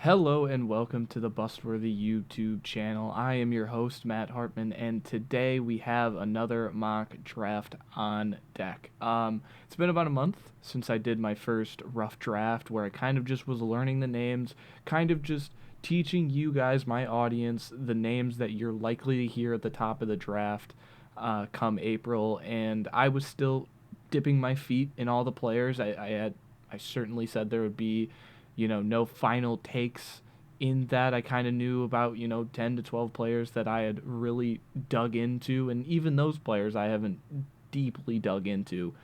Hello and welcome to the Bustworthy YouTube channel. I am your host, Matt Hartman, and today we have another mock draft on deck. It's been about a month since I did my first rough draft where I kind of just was learning the names, kind of just teaching you guys, my audience, the names that you're likely to hear at the top of the draft come April, and I was still dipping my feet in all the players. I certainly said there would be no final takes in that. I kind of knew about, 10 to 12 players that I had really dug into, and even those players I haven't deeply dug into.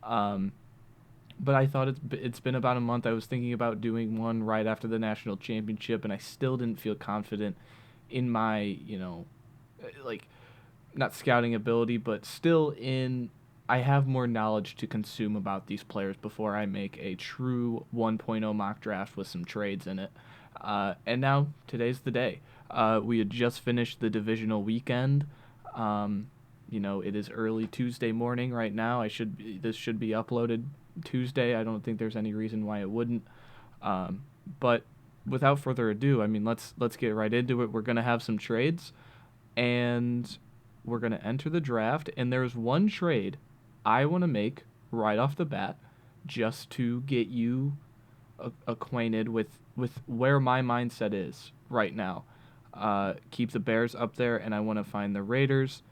But I thought it's been about a month. I was thinking about doing one right after the national championship, and I still didn't feel confident in my, like, not scouting ability, but still in I have more knowledge to consume about these players before I make a true 1.0 mock draft with some trades in it. And now, today's the day. We had just finished the divisional weekend. It is early Tuesday morning right now. This should be uploaded Tuesday. I don't think there's any reason why it wouldn't. But without further ado, let's get right into it. We're gonna have some trades, and we're gonna enter the draft. And there's one trade I want to make right off the bat, just to get you acquainted with where my mindset is right now. Keep the Bears up there, and I want to find the Raiders.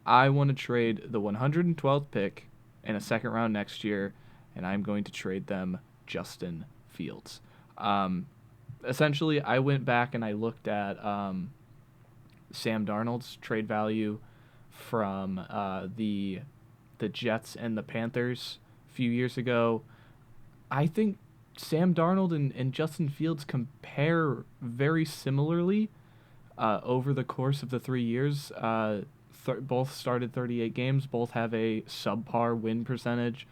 I want to trade the 112th pick in a second round next year, and I'm going to trade them Justin Fields. Essentially, I went back and I looked at Sam Darnold's trade value from the Jets and the Panthers a few years ago. I think Sam Darnold and Justin Fields compare very similarly over the course of the 3 years. Both started 38 games. Both have a subpar win percentage.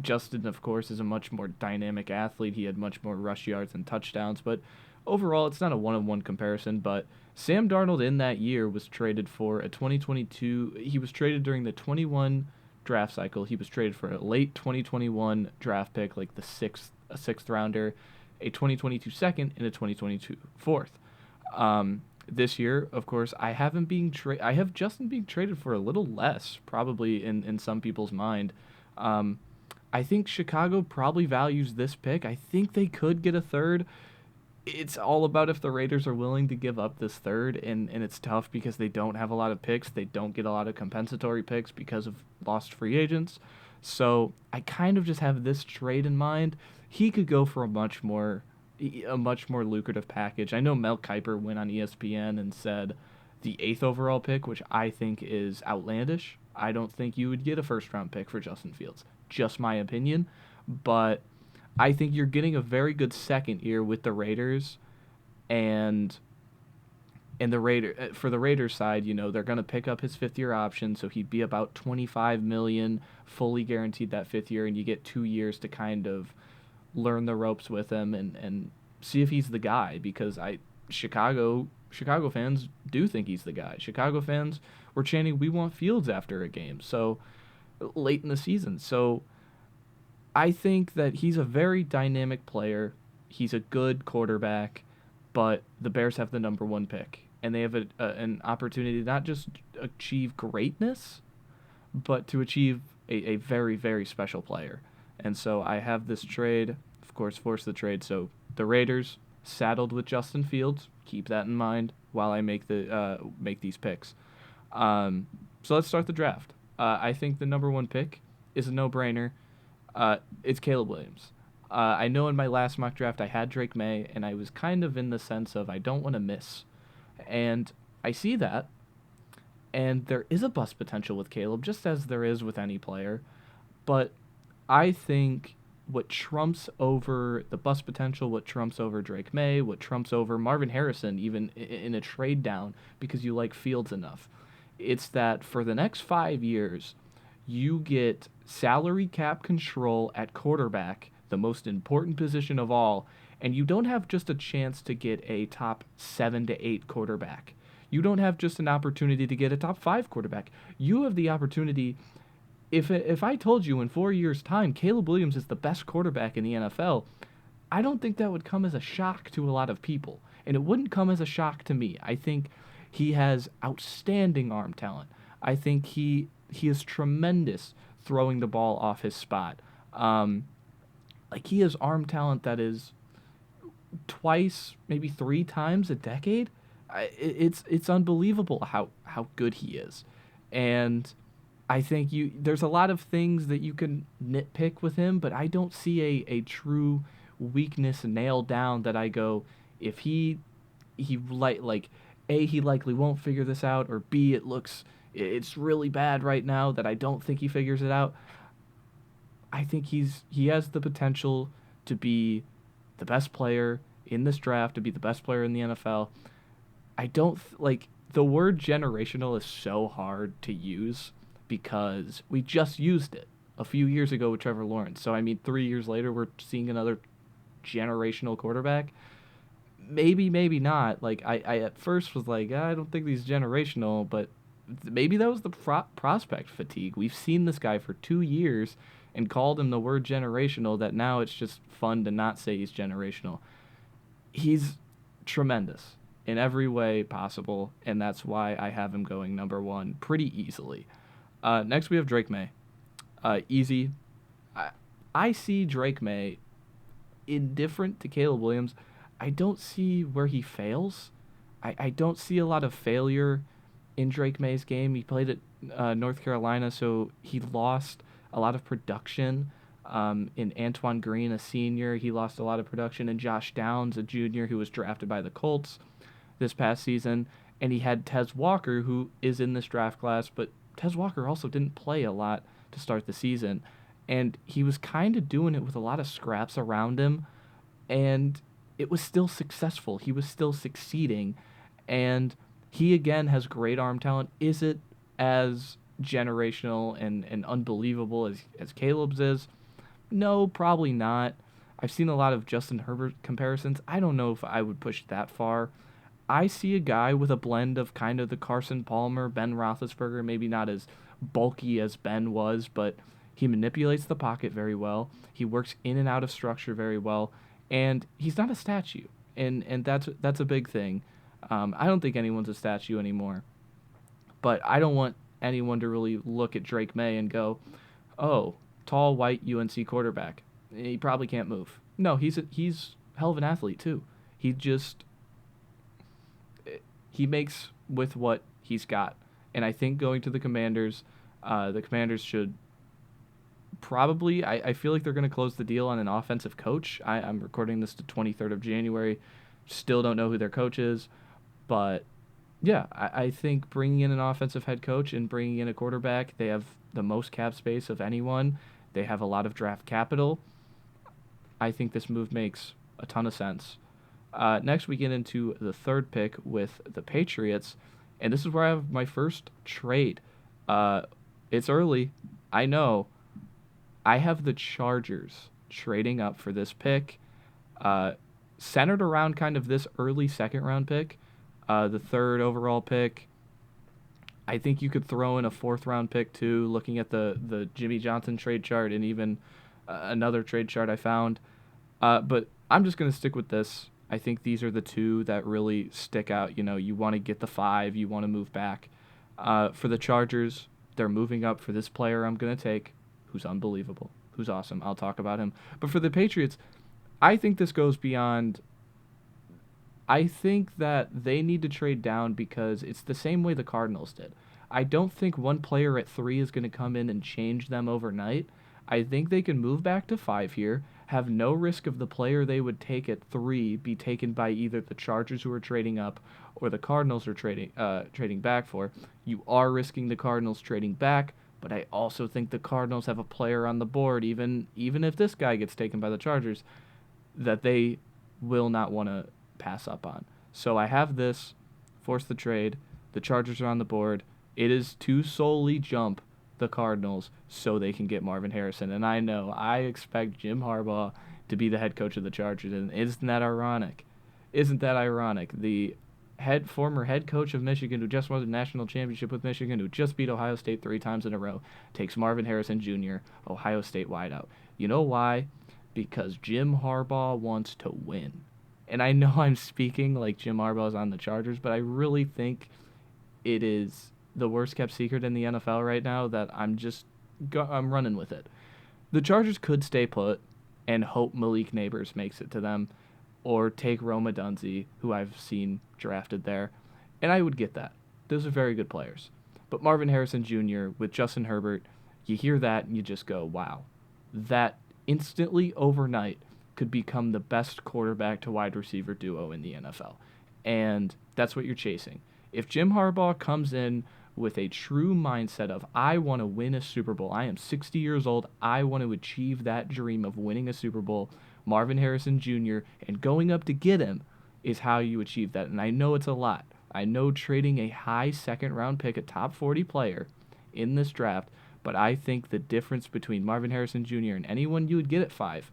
Justin, of course, is a much more dynamic athlete. He had much more rush yards and touchdowns. But overall, it's not a one-on-one comparison. But Sam Darnold in that year was traded for a 2022. He was traded during the 21 draft cycle. He was traded for a late 2021 draft pick, like a sixth rounder, a 2022 second, and a 2022 fourth. This year, of course, I have Justin being traded for a little less, probably in some people's mind. I think Chicago probably values this pick. I think they could get a third. It's all about if the Raiders are willing to give up this third, and it's tough because they don't have a lot of picks. They don't get a lot of compensatory picks because of lost free agents. So I kind of just have this trade in mind. He could go for a much more lucrative package. I know Mel Kiper went on ESPN and said the 8th overall pick, which I think is outlandish. I don't think you would get a first-round pick for Justin Fields. Just my opinion. But I think you're getting a very good second year with the Raiders, and for the Raiders side, they're going to pick up his 5th year option, so he'd be about $25 million fully guaranteed that 5th year, and you get 2 years to kind of learn the ropes with him and see if he's the guy, because Chicago fans do think he's the guy. Chicago fans were chanting, "We want Fields," after a game, so late in the season. So I think that he's a very dynamic player. He's a good quarterback, but the Bears have the number 1 pick, and they have an opportunity to not just achieve greatness, but to achieve a very, very special player. And so I have this trade, of course, force the trade. So the Raiders saddled with Justin Fields. Keep that in mind while I make these picks. So let's start the draft. I think the number 1 pick is a no-brainer. It's Caleb Williams. I know in my last mock draft I had Drake May, and I was kind of in the sense of I don't want to miss. And I see that, and there is a bust potential with Caleb, just as there is with any player. But I think what trumps over the bust potential, what trumps over Drake May, what trumps over Marvin Harrison, even in a trade down, because you like Fields enough, it's that for the next 5 years, you get salary cap control at quarterback, the most important position of all, and you don't have just a chance to get a top 7 to 8 quarterback. You don't have just an opportunity to get a top 5 quarterback. You have the opportunity. If I told you in 4 years' time Caleb Williams is the best quarterback in the NFL, I don't think that would come as a shock to a lot of people. And it wouldn't come as a shock to me. I think he has outstanding arm talent. I think he is tremendous throwing the ball off his spot. Um, like he has arm talent that is twice, maybe three times a decade. It's unbelievable how good he is, and I think there's a lot of things that you can nitpick with him, but I don't see a true weakness nailed down that I go, if he like A, he likely won't figure this out, or B, it's really bad right now that I don't think he figures it out. I think he has the potential to be the best player in this draft, to be the best player in the NFL. I don't like the word generational is so hard to use because we just used it a few years ago with Trevor Lawrence. So I mean, 3 years later, we're seeing another generational quarterback. Maybe, maybe not. Like I at first was like, I don't think he's generational, but maybe that was the prospect fatigue. We've seen this guy for 2 years and called him the word generational. That now it's just fun to not say he's generational. He's tremendous in every way possible, and that's why I have him going number one pretty easily. Next, we have Drake May. Easy. I see Drake May indifferent to Caleb Williams. I don't see where he fails. I don't see a lot of failure in Drake May's game. He played at North Carolina, so he lost a lot of production. In Antoine Green, a senior, he lost a lot of production. And Josh Downs, a junior who was drafted by the Colts this past season. And he had Tez Walker, who is in this draft class, but Tez Walker also didn't play a lot to start the season. And he was kind of doing it with a lot of scraps around him, and it was still successful. He was still succeeding, and he, again, has great arm talent. Is it as generational and unbelievable as Caleb's is? No, probably not. I've seen a lot of Justin Herbert comparisons. I don't know if I would push that far. I see a guy with a blend of kind of the Carson Palmer, Ben Roethlisberger, maybe not as bulky as Ben was, but he manipulates the pocket very well. He works in and out of structure very well, and he's not a statue, and that's a big thing. I don't think anyone's a statue anymore, but I don't want anyone to really look at Drake May and go, "Oh, tall white UNC quarterback. He probably can't move." No, he's hell of an athlete too. He just he makes with what he's got, and I think going to the Commanders should probably. I feel like they're going to close the deal on an offensive coach. I'm recording this the 23rd of January. Still don't know who their coach is, but yeah, I think bringing in an offensive head coach and bringing in a quarterback, they have the most cap space of anyone. They have a lot of draft capital. I think this move makes a ton of sense. Next, we get into the third pick with the Patriots, and this is where I have my first trade. It's early, I know. I have the Chargers trading up for this pick, centered around kind of this early second-round pick, the third overall pick. I think you could throw in a fourth-round pick, too, looking at the Jimmy Johnson trade chart and even another trade chart I found. But I'm just going to stick with this. I think these are the two that really stick out. You know, you want to get the 5, you want to move back. For the Chargers, they're moving up for this player I'm going to take, who's unbelievable, who's awesome. I'll talk about him. But for the Patriots, I think this goes beyond. I think that they need to trade down because it's the same way the Cardinals did. I don't think one player at 3 is going to come in and change them overnight. I think they can move back to 5 here, have no risk of the player they would take at 3 be taken by either the Chargers, who are trading up, or the Cardinals are trading back for. You are risking the Cardinals trading back, but I also think the Cardinals have a player on the board, even if this guy gets taken by the Chargers, that they will not want to pass up on. So I have this, force the trade. The Chargers are on the board. It is to solely jump the Cardinals so they can get Marvin Harrison. And I know I expect Jim Harbaugh to be the head coach of the Chargers. And isn't that ironic? Isn't that ironic? The former head coach of Michigan, who just won the national championship with Michigan, who just beat Ohio State 3 times in a row, takes Marvin Harrison Jr., Ohio State wideout. You know why? because Jim Harbaugh wants to win. And I know I'm speaking like Jim Harbaugh's on the Chargers, but I really think it is the worst kept secret in the NFL right now that I'm running with it. The Chargers could stay put and hope Malik Nabers makes it to them, or take Rome Odunze, who I've seen drafted there, and I would get that. Those are very good players. But Marvin Harrison Jr. with Justin Herbert, you hear that and you just go, wow. That instantly overnight could become the best quarterback to wide receiver duo in the NFL. And that's what you're chasing. If Jim Harbaugh comes in with a true mindset of, I want to win a Super Bowl, I am 60 years old, I want to achieve that dream of winning a Super Bowl, Marvin Harrison Jr., and going up to get him is how you achieve that. And I know it's a lot. I know trading a high second-round pick, a top 40 player in this draft, but I think the difference between Marvin Harrison Jr. and anyone you would get at 5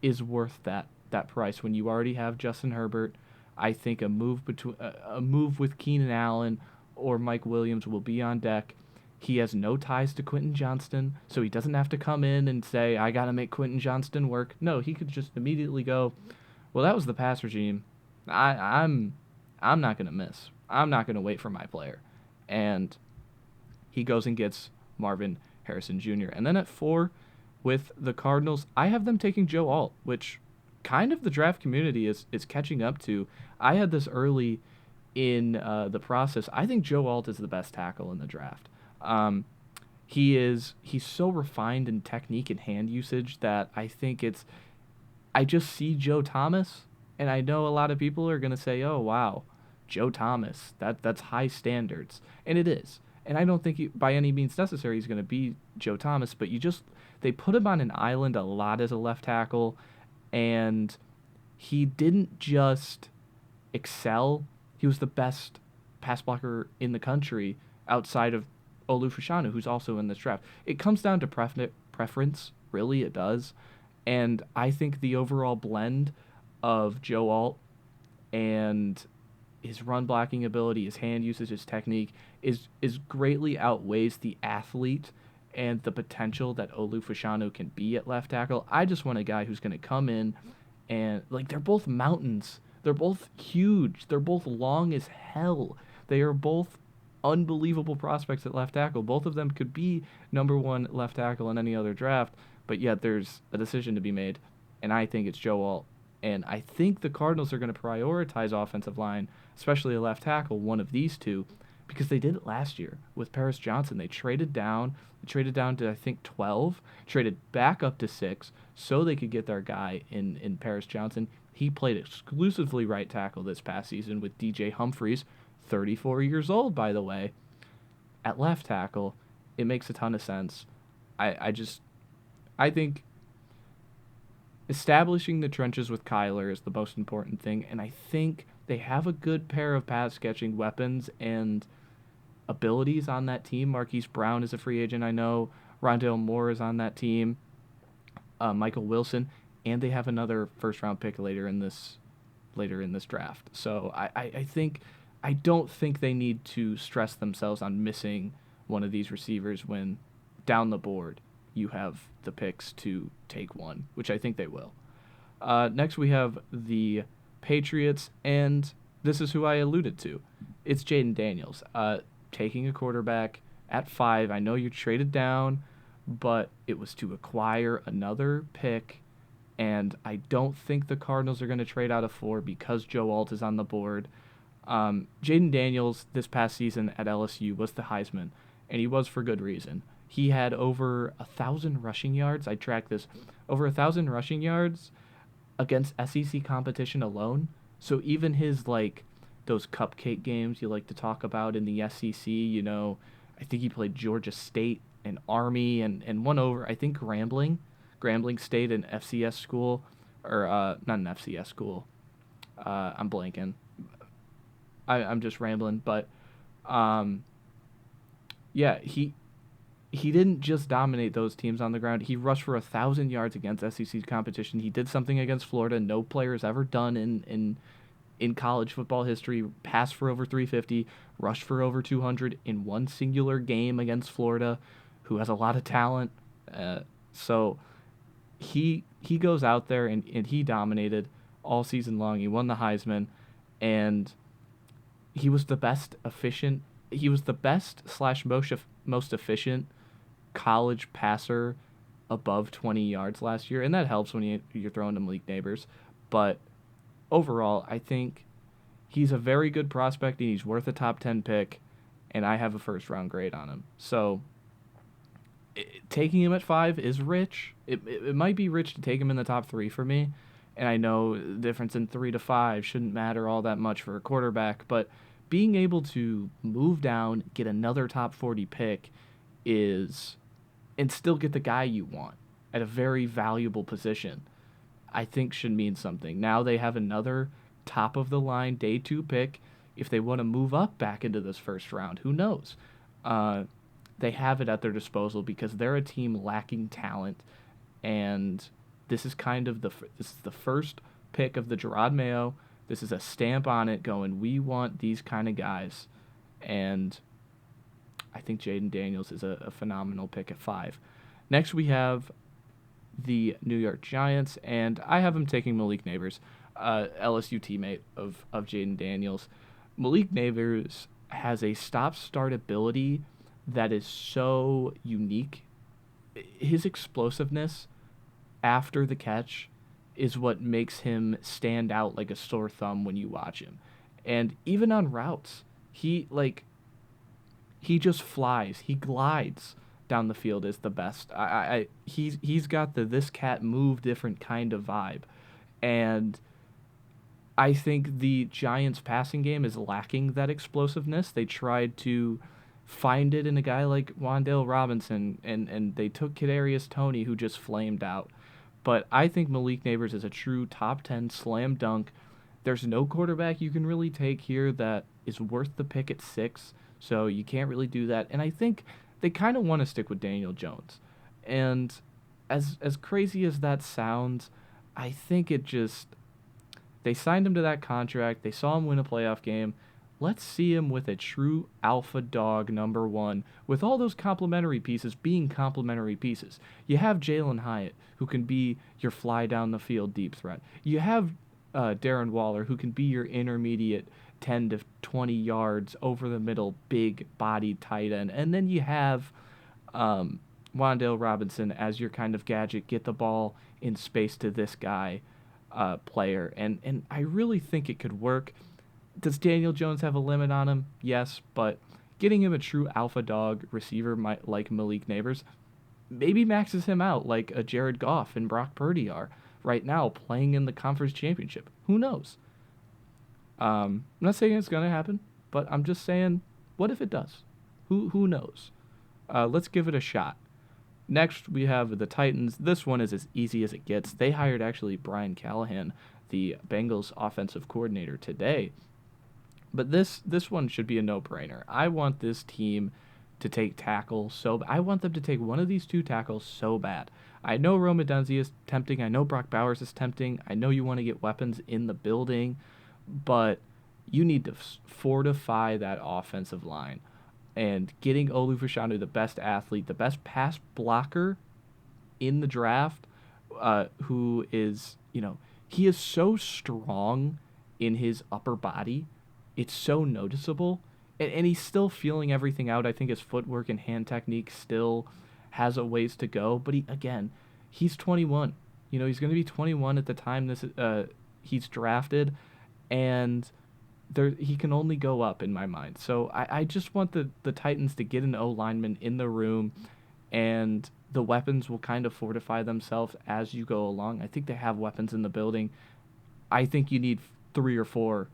is worth that price. When you already have Justin Herbert, I think a move with Keenan Allen or Mike Williams will be on deck. He has no ties to Quentin Johnston, so he doesn't have to come in and say, I got to make Quentin Johnston work. No, he could just immediately go, well, that was the pass regime. I'm not going to miss. I'm not going to wait for my player. And he goes and gets Marvin Harrison Jr. And then at 4 with the Cardinals, I have them taking Joe Alt, which kind of the draft community is catching up to. I had this early in the process. I think Joe Alt is the best tackle in the draft. He's so refined in technique and hand usage that I just see Joe Thomas, and I know a lot of people are going to say, oh, wow, Joe Thomas, that's high standards. And it is. And I don't think by any means necessary he's going to be Joe Thomas, but they put him on an island a lot as a left tackle, and he didn't just excel. He was the best pass blocker in the country outside of Olu Fashanu, who's also in this draft. It comes down to preference, really, it does. And I think the overall blend of Joe Alt and his run blocking ability, his hand usage, his technique is greatly outweighs the athlete and the potential that Olu Fashanu can be at left tackle. I just want a guy who's going to come in and, like, they're both mountains. They're both huge. They're both long as hell. They are both unbelievable prospects at left tackle. Both of them could be number 1 left tackle in any other draft, but yet there's a decision to be made, and I think it's Joe Alt. And I think the Cardinals are going to prioritize offensive line, especially a left tackle, one of these two, because they did it last year with Paris Johnson. They traded down to, I think, 12, traded back up to 6, so they could get their guy in Paris Johnson. He played exclusively right tackle this past season with DJ Humphries, 34 years old, by the way, at left tackle. It makes a ton of sense. I think establishing the trenches with Kyler is the most important thing, and I think they have a good pair of pass-catching weapons and abilities on that team. Marquise Brown is a free agent, I know. Rondale Moore is on that team. Michael Wilson, and they have another first-round pick later in this draft. So I don't think they need to stress themselves on missing one of these receivers when down the board you have the picks to take one, which I think they will. Next we have the Patriots, and this is who I alluded to. It's Jayden Daniels. Taking a quarterback at 5. I know you traded down, but it was to acquire another pick, and I don't think the Cardinals are going to trade out of 4 because Joe Alt is on the board. Jayden Daniels this past season at LSU was the Heisman, and he was for good reason. He had over 1,000 rushing yards. I tracked this. Over 1,000 rushing yards against SEC competition alone. So even his, those cupcake games you like to talk about in the SEC, I think he played Georgia State and Army and won over, I think, Grambling State, an FCS school, or not an FCS school. I'm blanking. I'm just rambling, but yeah, he didn't just dominate those teams on the ground. He rushed for 1,000 yards against SEC competition. He did something against Florida no player has ever done in college football history. Passed for over 350, rushed for over 200 in one singular game against Florida, who has a lot of talent. So he he goes out there and he dominated all season long. He won the Heisman, and he was the best efficient. He was the best slash most efficient college passer above 20 yards last year, and that helps when you're throwing to Malik Nabers. But overall, I think he's a very good prospect, and he's worth a top 10 pick, and I have a first-round grade on him. So taking him at 5 is rich. It might be rich to take him in the top 3 for me, and I know the difference in 3 to 5 shouldn't matter all that much for a quarterback, but being able to move down, get another top 40 pick and still get the guy you want at a very valuable position, I think should mean something. Now they have another top-of-the-line day 2 pick. If they want to move up back into this first round, who knows? They have it at their disposal because they're a team lacking talent, and this is kind of this is the first pick of the Gerard Mayo. This is a stamp on it going, we want these kind of guys, and I think Jayden Daniels is a phenomenal pick at 5. Next, we have the New York Giants, and I have him taking Malik Nabers, LSU teammate of Jayden Daniels. Malik Nabers has a stop-start ability that is so unique. His explosiveness after the catch is what makes him stand out like a sore thumb when you watch him. And even on routes, he just flies. He glides down the field is the best. He's got the this cat move different kind of vibe. And I think the Giants passing game is lacking that explosiveness. They tried to find it in a guy like Wan'Dale Robinson, and they took Kadarius Toney, who just flamed out. But I think Malik Nabers is a true top 10 slam dunk. There's no quarterback you can really take here that is worth the pick at 6, so you can't really do that. And I think they kind of want to stick with Daniel Jones. And as crazy as that sounds, I think they signed him to that contract. They saw him win a playoff game. Let's see him with a true alpha dog number 1, with all those complementary pieces being complementary pieces. You have Jalen Hyatt, who can be your fly down the field deep threat. You have Darren Waller, who can be your intermediate 10 to 20 yards over the middle, big bodied tight end. And then you have Wan'Dale Robinson as your kind of gadget, get the ball in space to this guy player. And I really think it could work. Does Daniel Jones have a limit on him? Yes, but getting him a true alpha dog receiver like Malik Nabers maybe maxes him out like a Jared Goff and Brock Purdy are right now playing in the conference championship. Who knows? I'm not saying it's going to happen, but I'm just saying, what if it does? Who knows? Let's give it a shot. Next, we have the Titans. This one is as easy as it gets. They hired actually Brian Callahan, the Bengals offensive coordinator, today. But this one should be a no-brainer. I want this team to take tackle I want them to take one of these 2 tackles so bad. I know Rome Odunze is tempting. I know Brock Bowers is tempting. I know you want to get weapons in the building, but you need to fortify that offensive line. And getting Olu Fashanu, the best athlete, the best pass blocker in the draft, who is, he is so strong in his upper body. It's so noticeable, and he's still feeling everything out. I think his footwork and hand technique still has a ways to go, but he's 21. He's going to be 21 at the time he's drafted, and he can only go up in my mind. So I just want the Titans to get an O-lineman in the room, and the weapons will kind of fortify themselves as you go along. I think they have weapons in the building. I think you need 3 or 4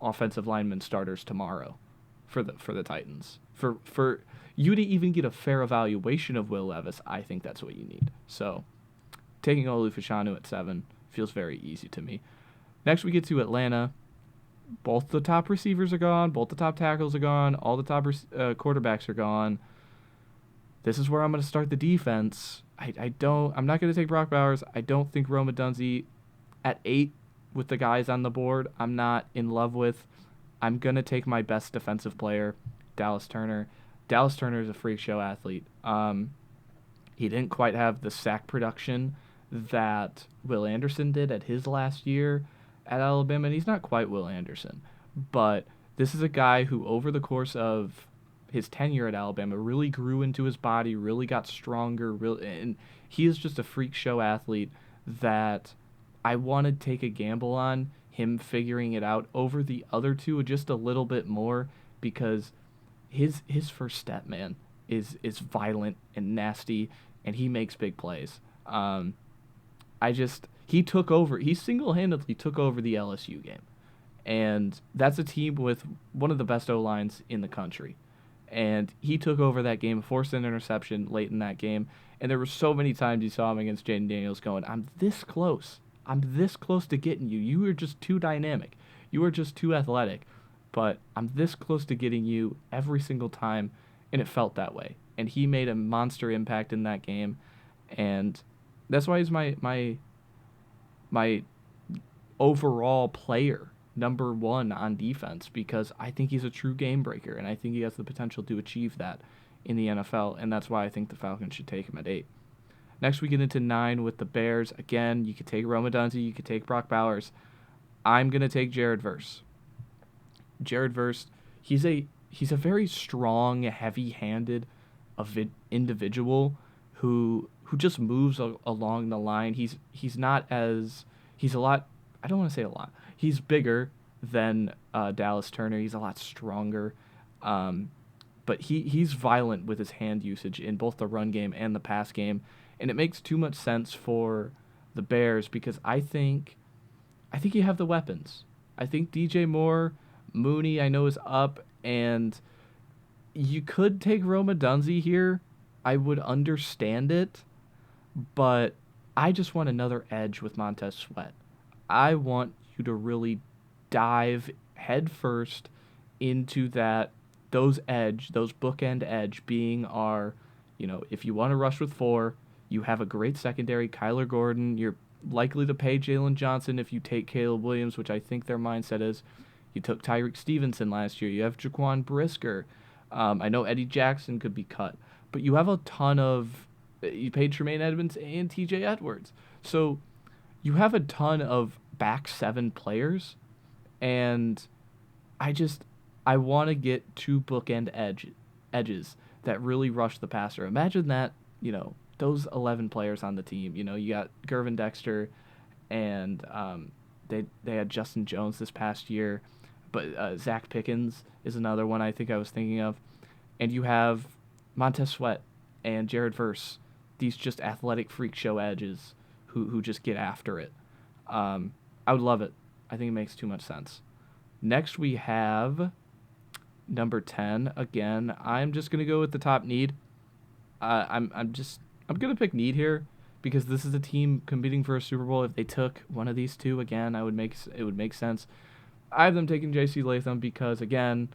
offensive lineman starters tomorrow for the Titans. For you to even get a fair evaluation of Will Levis, I think that's what you need. So taking Olu Fashanu at 7 feels very easy to me. Next we get to Atlanta. Both the top receivers are gone, both the top tackles are gone, all the top quarterbacks are gone. This is where I'm going to start the defense. I'm not going to take Brock Bowers. I don't think Rome Odunze at 8 with the guys on the board, I'm not in love with. I'm going to take my best defensive player, Dallas Turner. Dallas Turner is a freak show athlete. He didn't quite have the sack production that Will Anderson did at his last year at Alabama, and he's not quite Will Anderson, but this is a guy who over the course of his tenure at Alabama really grew into his body, really got stronger, and he is just a freak show athlete that I want to take a gamble on him figuring it out over the other two just a little bit more, because his first step, man, is violent and nasty, and he makes big plays. He single-handedly took over the LSU game, and that's a team with one of the best O-lines in the country. And he took over that game, forced an interception late in that game, and there were so many times you saw him against Jayden Daniels going, I'm this close to getting you. You are just too dynamic. You are just too athletic. But I'm this close to getting you every single time, and it felt that way. And he made a monster impact in that game, and that's why he's my overall player, number one on defense, because I think he's a true game breaker, and I think he has the potential to achieve that in the NFL, and that's why I think the Falcons should take him at 8. Next, we get into 9 with the Bears. Again, you could take Rome Odunze, you could take Brock Bowers. I'm going to take Jared Verse. Jared Verse, he's a very strong, heavy-handed individual who just moves along the line. He's a lot. I don't want to say a lot. He's bigger than Dallas Turner. He's a lot stronger, but he's violent with his hand usage in both the run game and the pass game, and it makes too much sense for the Bears because I think you have the weapons. I think DJ Moore, Mooney, I know is up, and you could take Rome Odunze here. I would understand it, but I just want another edge with Montez Sweat. I want you to really dive headfirst into those bookend edge being our, if you want to rush with 4, you have a great secondary, Kyler Gordon. You're likely to pay Jalen Johnson if you take Caleb Williams, which I think their mindset is. You took Tyreek Stevenson last year. You have Jaquan Brisker. I know Eddie Jackson could be cut, but you have a ton of. You paid Tremaine Edmonds and T.J. Edwards, so you have a ton of back 7 players, and I want to get 2 bookend edges that really rush the passer. Imagine that, those 11 players on the team. You got Gervin Dexter, and they had Justin Jones this past year, but Zach Pickens is another one I think I was thinking of, and you have Montez Sweat and Jared Verse, these just athletic freak show edges who just get after it. I would love it. I think it makes too much sense. Next we have number 10. Again, I'm just gonna go with the top need. I'm gonna pick need here because this is a team competing for a Super Bowl. If they took one of these two again, it would make sense. I have them taking JC Latham because again,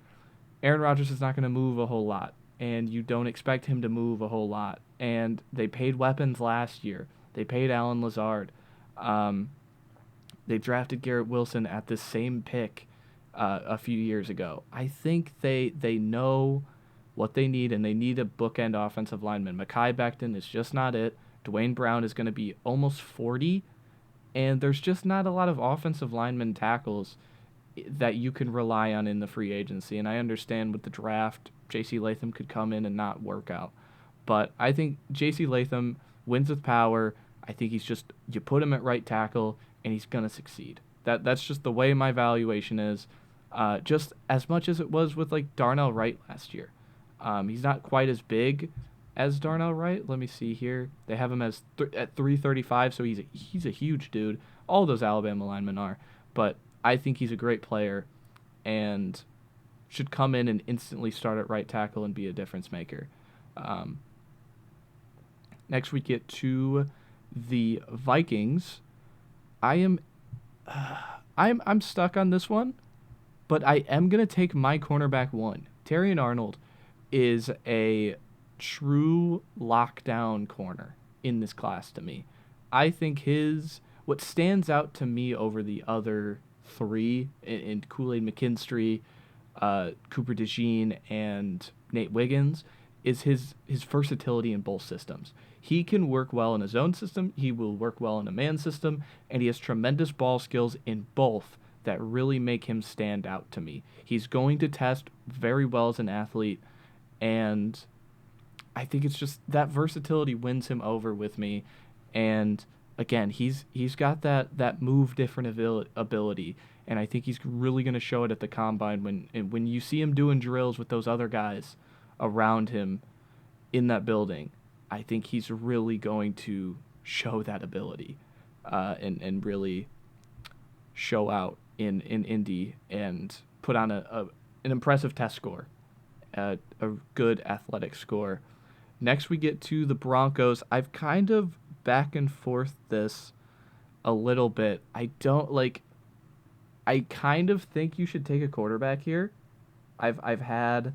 Aaron Rodgers is not gonna move a whole lot, and you don't expect him to move a whole lot. And they paid weapons last year. They paid Allen Lazard. They drafted Garrett Wilson at the same pick a few years ago. I think they know what they need, and they need a bookend offensive lineman. Mekhi Becton is just not it. Dwayne Brown is going to be almost 40, and there's just not a lot of offensive lineman tackles that you can rely on in the free agency. And I understand with the draft, JC Latham could come in and not work out. But I think JC Latham wins with power. I think you put him at right tackle, and he's going to succeed. That's just the way my valuation is, just as much as it was with like Darnell Wright last year. He's not quite as big as Darnell Wright. Let me see here. They have him at 335, so he's a huge dude. All those Alabama linemen are. But I think he's a great player and should come in and instantly start at right tackle and be a difference maker. Next we get to the Vikings. I'm stuck on this one, but I am going to take my cornerback 1. Terrion Arnold is a true lockdown corner in this class to me. I think what stands out to me over the other 3 in Kool-Aid McKinstry, Cooper DeJean, and Nate Wiggins is his versatility in both systems. He can work well in a zone system. He will work well in a man system. And he has tremendous ball skills in both that really make him stand out to me. He's going to test very well as an athlete. And I think it's just that versatility wins him over with me. And again, he's got that move different ability. And I think he's really going to show it at the combine when you see him doing drills with those other guys around him in that building. I think he's really going to show that ability and really show out in Indy and put on an impressive test score, a good athletic score. Next, we get to the Broncos. I've kind of back and forth this a little bit. I kind of think you should take a quarterback here. I've had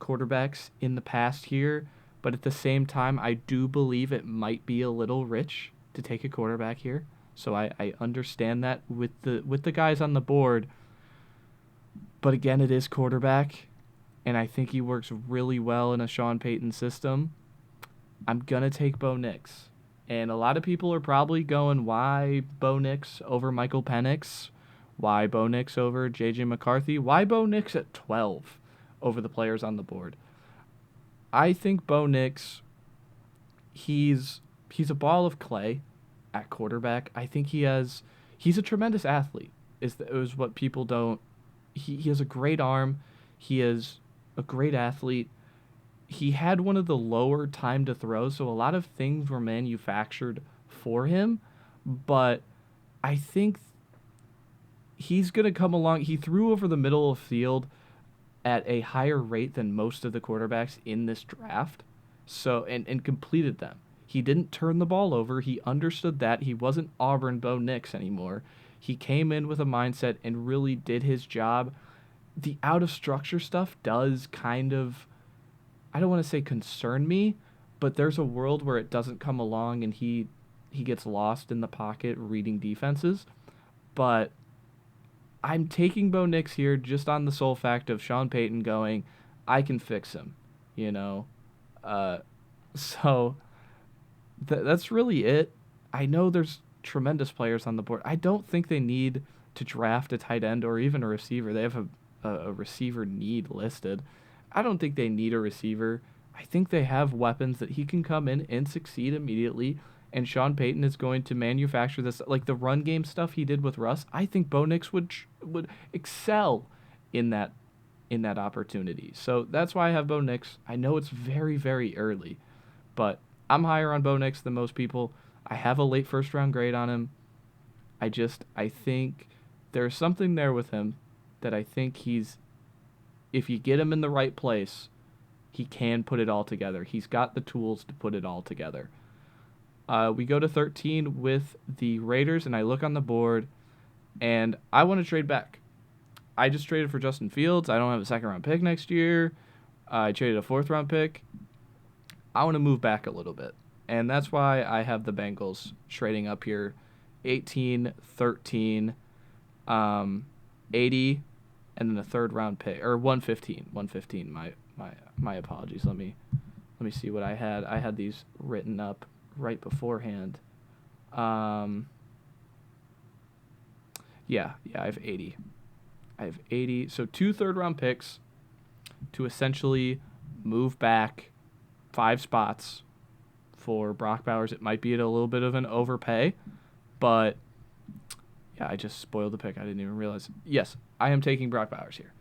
quarterbacks in the past here, but at the same time, I do believe it might be a little rich to take a quarterback here. So I understand that with the guys on the board. But again, it is quarterback, and I think he works really well in a Sean Payton system. I'm going to take Bo Nix. And a lot of people are probably going, why Bo Nix over Michael Penix? Why Bo Nix over J.J. McCarthy? Why Bo Nix at 12 over the players on the board? I think Bo Nix, he's a ball of clay at quarterback. I think he's a tremendous athlete. Is what people don't. He has a great arm. He is a great athlete. He had one of the lower time to throw, so a lot of things were manufactured for him. But I think he's going to come along. He threw over the middle of the field at a higher rate than most of the quarterbacks in this draft. So and completed them. He didn't turn the ball over. He understood that. He wasn't Auburn Bo Nix anymore. He came in with a mindset and really did his job. The out of structure stuff does kind of, I don't want to say concern me, but there's a world where it doesn't come along and he gets lost in the pocket reading defenses. But I'm taking Bo Nix here just on the sole fact of Sean Payton going, I can fix him, So that's really it. I know there's tremendous players on the board. I don't think they need to draft a tight end or even a receiver. They have a receiver need listed. I don't think they need a receiver. I think they have weapons that he can come in and succeed immediately. And Sean Payton is going to manufacture this, like the run game stuff he did with Russ. I think Bo Nix would excel in that opportunity. So that's why I have Bo Nix. I know it's very, very early, but I'm higher on Bo Nix than most people. I have a late first round grade on him. I think there's something there with him that I think if you get him in the right place, he can put it all together. He's got the tools to put it all together. We go to 13 with the Raiders, and I look on the board, and I want to trade back. I just traded for Justin Fields. I don't have a second-round pick next year. I traded a fourth-round pick. I want to move back a little bit, and that's why I have the Bengals trading up here, 18, 13, 80, and then a third-round pick, or 115. My apologies. Let me see what I had. I had these written up right beforehand. Yeah, I have 80. So 2 third-round picks to essentially move back 5 spots for Brock Bowers. It might be at a little bit of an overpay, but yeah, I just spoiled the pick. I didn't even realize. Yes, I am taking Brock Bowers here.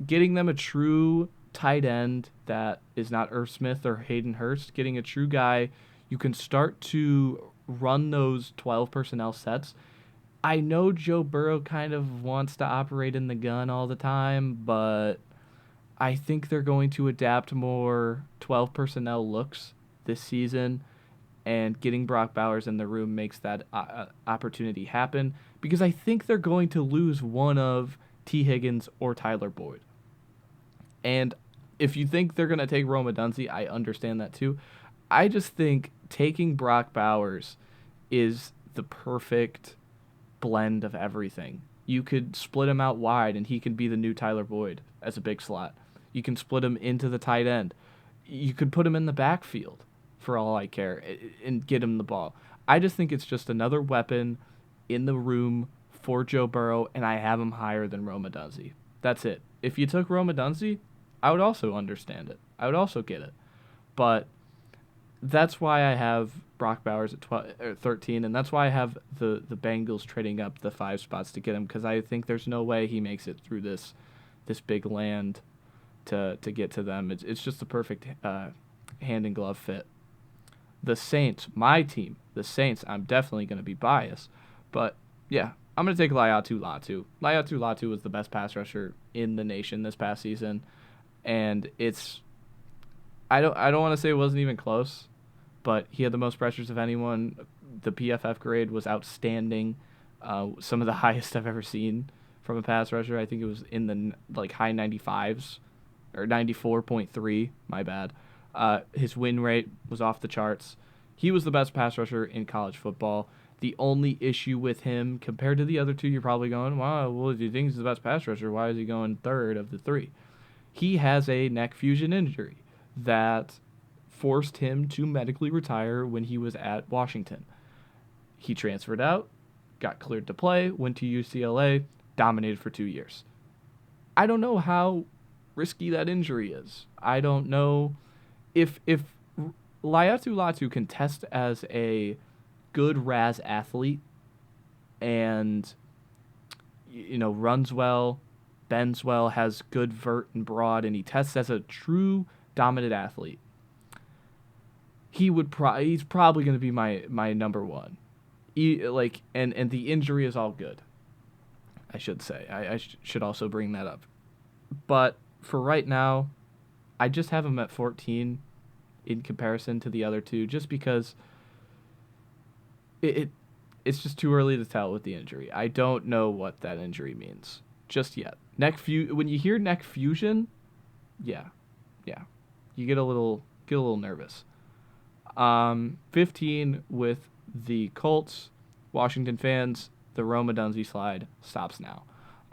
Getting them a true tight end that is not Irv Smith or Hayden Hurst, getting a true guy you can start to run those 12 personnel sets. I know Joe Burrow kind of wants to operate in the gun all the time, but I think they're going to adapt more 12 personnel looks this season, and getting Brock Bowers in the room makes that opportunity happen because I think they're going to lose one of T. Higgins or Tyler Boyd. And if you think they're going to take Rome Odunze, I understand that too. I just think taking Brock Bowers is the perfect blend of everything. You could split him out wide, and he could be the new Tyler Boyd as a big slot. You can split him into the tight end. You could put him in the backfield for all I care and get him the ball. I just think it's just another weapon in the room for Joe Burrow, and I have him higher than Rome Odunze. That's it. If you took Rome Odunze, I would also understand it. I would also get it. But that's why I have Brock Bowers at 13, and that's why I have the Bengals trading up the 5 spots to get him, because I think there's no way he makes it through this big land to get to them. It's just the perfect hand and glove fit. The Saints, my team, the Saints, I'm definitely going to be biased, but yeah, I'm going to take Laiatu Latu. Laiatu Latu was the best pass rusher in the nation this past season, and I don't want to say it wasn't even close, but he had the most pressures of anyone. The PFF grade was outstanding, some of the highest I've ever seen from a pass rusher. I think it was in the high 95s or 94.3. My bad. His win rate was off the charts. He was the best pass rusher in college football. The only issue with him compared to the other two, you're probably going, wow, well, if you think he's the best pass rusher, why is he going third of the 3? He has a neck fusion injury that forced him to medically retire when he was at Washington. He transferred out, got cleared to play, went to UCLA, dominated for 2 years. I don't know how risky that injury is. I don't know if Laiatu Latu can test as a good RAS athlete and runs well, bends well, has good vert and broad, and he tests as a true dominant athlete. He's probably going to be my number one. And the injury is all good, I should say. I should also bring that up. But for right now, I just have him at 14 in comparison to the other two, just because it's just too early to tell with the injury. I don't know what that injury means just yet. When you hear neck fusion, yeah, you get a little nervous. 15 with the Colts. Washington fans, the Rome Odunze slide stops now.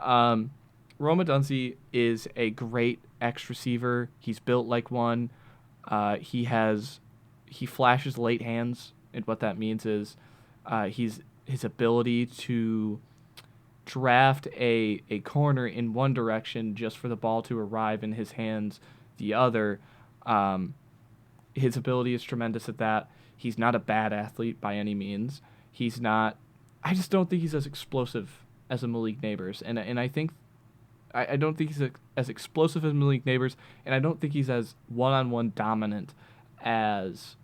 Rome Odunze is a great X receiver. He's built like one. He flashes late hands, and what that means is his ability to draft a corner in one direction just for the ball to arrive in his hands the other. His ability is tremendous at that. He's not a bad athlete by any means. I just don't think he's as explosive as a Malik Nabers. And I think I don't think he's as explosive as Malik Nabers, and I don't think he's as one-on-one dominant as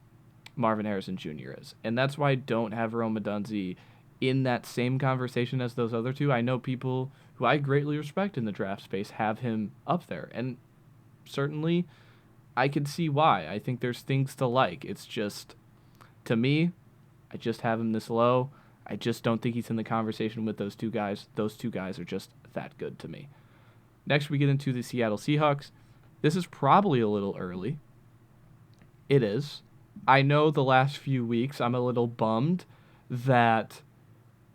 Marvin Harrison Jr. is. And that's why I don't have Rome Odunze in that same conversation as those other two. I know people who I greatly respect in the draft space have him up there, and certainly I can see why. I think there's things to like. It's just, to me, I just have him this low. I just don't think he's in the conversation with those two guys. Those two guys are just that good to me. Next, we get into the Seattle Seahawks. This is probably a little early. It is. I know the last few weeks I'm a little bummed that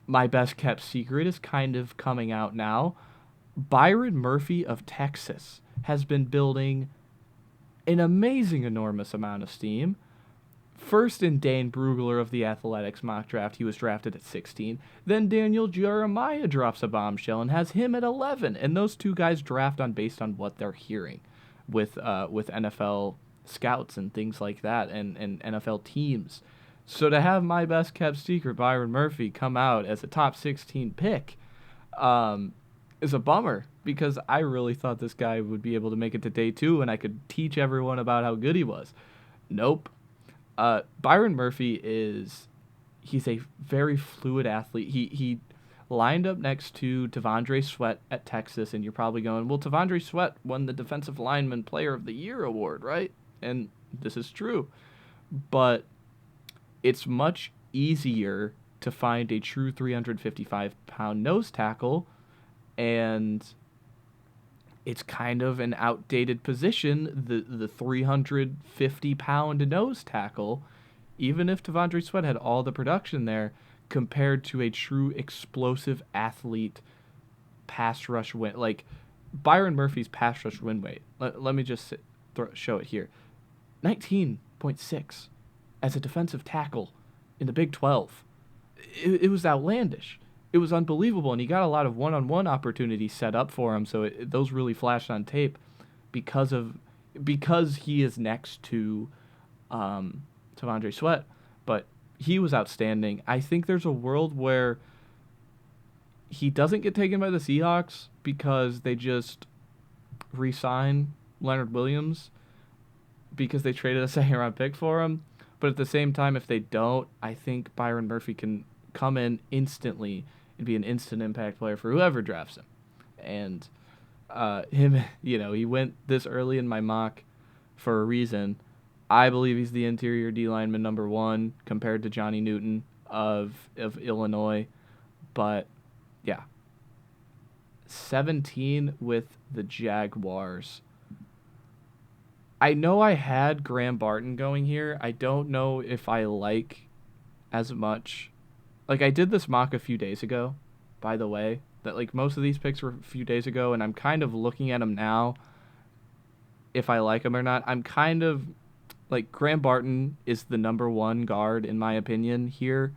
my best kept secret is kind of coming out now. Byron Murphy of Texas has been building an amazing, enormous amount of steam. First in Dane Brugler of the Athletics mock draft, he was drafted at 16. Then Daniel Jeremiah drops a bombshell and has him at 11. And those two guys draft based on what they're hearing with NFL scouts and things like that, and NFL teams. So to have my best kept secret, Byron Murphy, come out as a top 16 pick is a bummer, because I really thought this guy would be able to make it to day 2 and I could teach everyone about how good he was. Nope. Byron Murphy he's a very fluid athlete. He lined up next to T'Vondre Sweat at Texas, and you're probably going, well, T'Vondre Sweat won the Defensive Lineman Player of the Year award, right? And this is true. But it's much easier to find a true 355-pound nose tackle, and it's kind of an outdated position, the 350-pound nose tackle, even if T'Vondre Sweat had all the production there, compared to a true explosive athlete pass rush win. Like, Byron Murphy's pass rush win weight, let me just show it here, 19.6. as a defensive tackle in the Big 12. It was outlandish. It was unbelievable, and he got a lot of one-on-one opportunities set up for him, so those really flashed on tape because he is next to T'Vondre Sweat, but he was outstanding. I think there's a world where he doesn't get taken by the Seahawks because they just re-sign Leonard Williams because they traded a second-round pick for him. But at the same time, if they don't, I think Byron Murphy can come in instantly and be an instant impact player for whoever drafts him. And him, he went this early in my mock for a reason. I believe he's the interior D lineman number 1 compared to Johnny Newton of Illinois. But yeah, 17 with the Jaguars. I know I had Graham Barton going here. I don't know if I like as much. Like, I did this mock a few days ago, by the way, that like most of these picks were a few days ago, and I'm kind of looking at them now, if I like them or not. I'm kind of like, Graham Barton is the number 1 guard in my opinion here,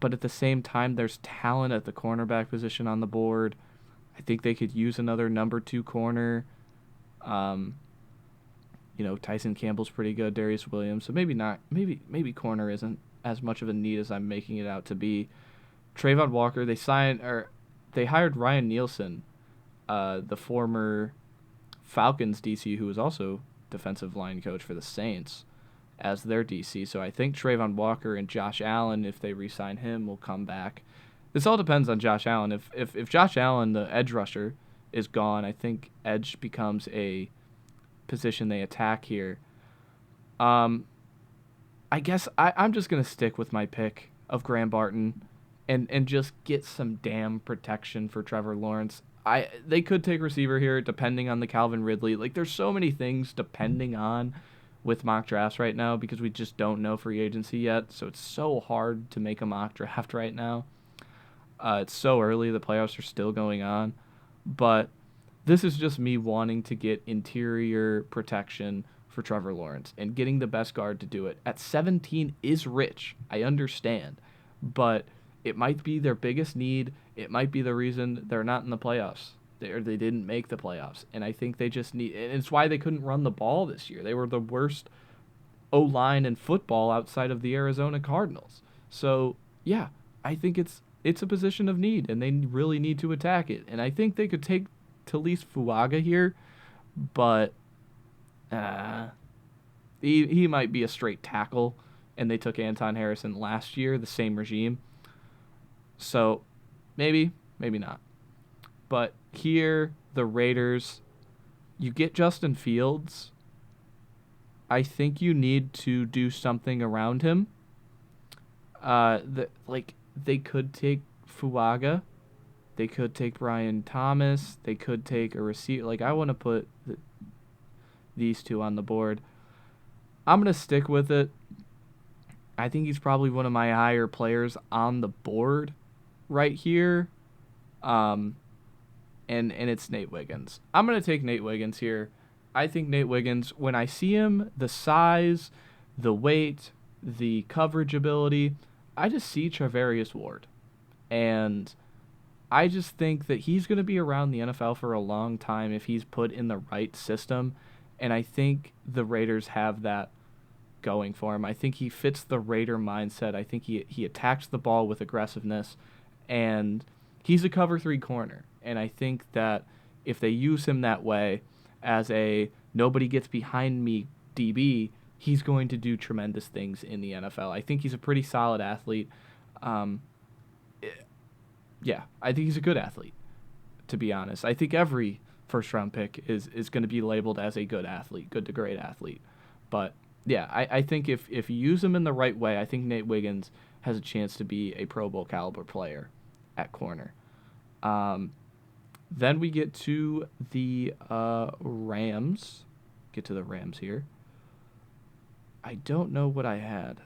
but at the same time, there's talent at the cornerback position on the board. I think they could use another number 2 corner. Tyson Campbell's pretty good, Darius Williams, so maybe not. Maybe corner isn't as much of a need as I'm making it out to be. Trayvon Walker, they hired Ryan Nielsen, the former Falcons DC, who was also defensive line coach for the Saints, as their DC. So I think Trayvon Walker and Josh Allen, if they re-sign him, will come back. This all depends on Josh Allen. If Josh Allen, the edge rusher, is gone, I think edge becomes a position they attack here. I guess I'm just going to stick with my pick of Graham Barton and just get some damn protection for Trevor Lawrence. They could take receiver here depending on the Calvin Ridley. Like, there's so many things depending on with mock drafts right now because we just don't know free agency yet. So it's so hard to make a mock draft right now. It's so early. The playoffs are still going on. But this is just me wanting to get interior protection for Trevor Lawrence and getting the best guard to do it. At 17 is rich. I understand. But it might be their biggest need. It might be the reason they're not in the playoffs. They didn't make the playoffs. And I think they just need... And it's why they couldn't run the ball this year. They were the worst O-line in football outside of the Arizona Cardinals. So, yeah, I think it's a position of need, and they really need to attack it. And I think they could take Talise Fuaga here, but he might be a straight tackle, and they took Anton Harrison last year, the same regime. So maybe not. But here, the Raiders, you get Justin Fields. I think you need to do something around him. They could take Fuaga. They could take Brian Thomas. They could take a receiver. Like, I want to put these two on the board. I'm going to stick with it. I think he's probably one of my higher players on the board right here. And it's Nate Wiggins. I'm going to take Nate Wiggins here. I think Nate Wiggins, when I see him, the size, the weight, the coverage ability, I just see Charvarius Ward. And I just think that he's going to be around the NFL for a long time if he's put in the right system. And I think the Raiders have that going for him. I think he fits the Raider mindset. I think he attacks the ball with aggressiveness. And he's a cover 3 corner. And I think that if they use him that way as a nobody gets behind me DB, he's going to do tremendous things in the NFL. I think he's a pretty solid athlete. Yeah, I think he's a good athlete, to be honest. I think every first-round pick is going to be labeled as a good athlete, good to great athlete. But, yeah, I think if you use him in the right way, I think Nate Wiggins has a chance to be a Pro Bowl caliber player at corner. Then we get to the Rams. Get to the Rams here. I don't know what I had.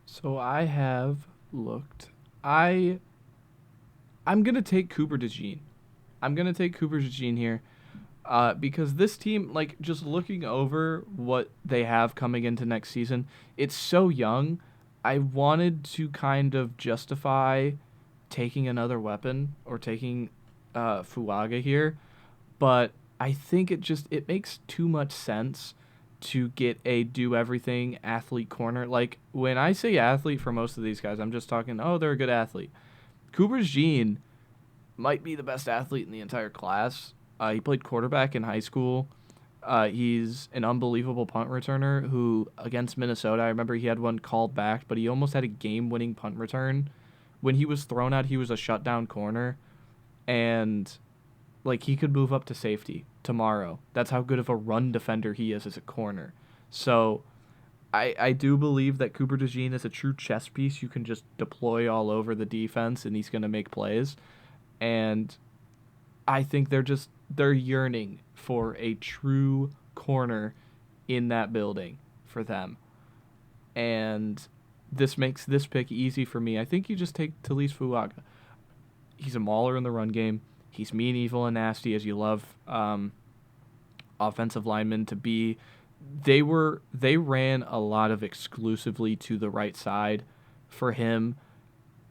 So I have looked. I'm going to take Cooper DeJean. I'm going to take Cooper DeJean here. Because this team, like, just looking over what they have coming into next season, it's so young. I wanted to kind of justify taking another weapon or taking Fuaga here, but I think it makes too much sense to get a do everything athlete corner. Like, when I say athlete for most of these guys, I'm just talking, oh, they're a good athlete. Cooper DeJean might be the best athlete in the entire class. He played quarterback in high school. He's an unbelievable punt returner who, against Minnesota, I remember he had one called back, but he almost had a game-winning punt return. When he was thrown out, he was a shutdown corner, and like he could move up to safety tomorrow. That's how good of a run defender he is as a corner. So I do believe that Cooper DeJean is a true chess piece you can just deploy all over the defense, and he's going to make plays. And I think they're yearning for a true corner in that building for them. And this makes this pick easy for me. I think you just take Talise Fuaga. He's a mauler in the run game. He's mean, evil, and nasty, as you love offensive linemen to be. They ran a lot of exclusively to the right side for him.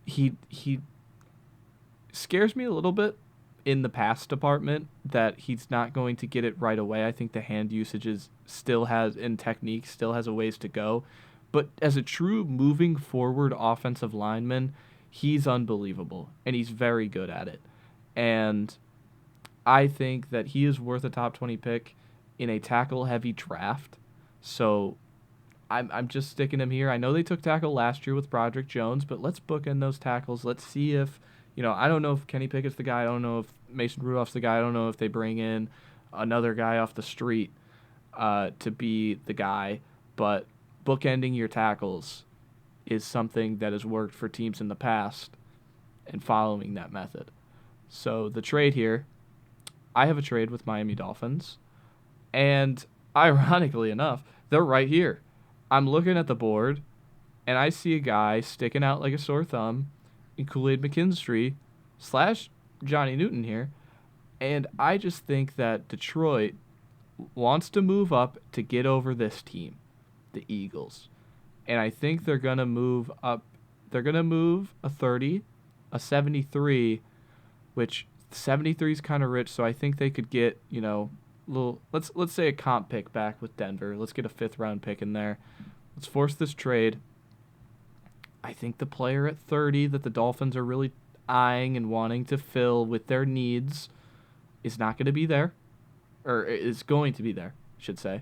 He scares me a little bit in the pass department that he's not going to get it right away. I think the hand usage and technique still has a ways to go. But as a true moving forward offensive lineman, he's unbelievable, and he's very good at it. And I think that he is worth a top 20 pick in a tackle-heavy draft. So I'm just sticking him here. I know they took tackle last year with Broderick Jones, but let's bookend those tackles. Let's see if, I don't know if Kenny Pickett's the guy. I don't know if Mason Rudolph's the guy. I don't know if they bring in another guy off the street to be the guy. But bookending your tackles is something that has worked for teams in the past and following that method. So the trade here, I have a trade with Miami Dolphins. And ironically enough, they're right here. I'm looking at the board, and I see a guy sticking out like a sore thumb in Kool-Aid Mckinstry / Johnny Newton here. And I just think that Detroit wants to move up to get over this team, the Eagles. And I think they're going to move up. They're going to move a 30, a 73, which 73 is kind of rich, so I think they could get, let's say a comp pick back with Denver. Let's get a 5th round pick in there. Let's force this trade. I think the player at 30 that the Dolphins are really eyeing and wanting to fill with their needs is not going to be there, or is going to be there, I should say.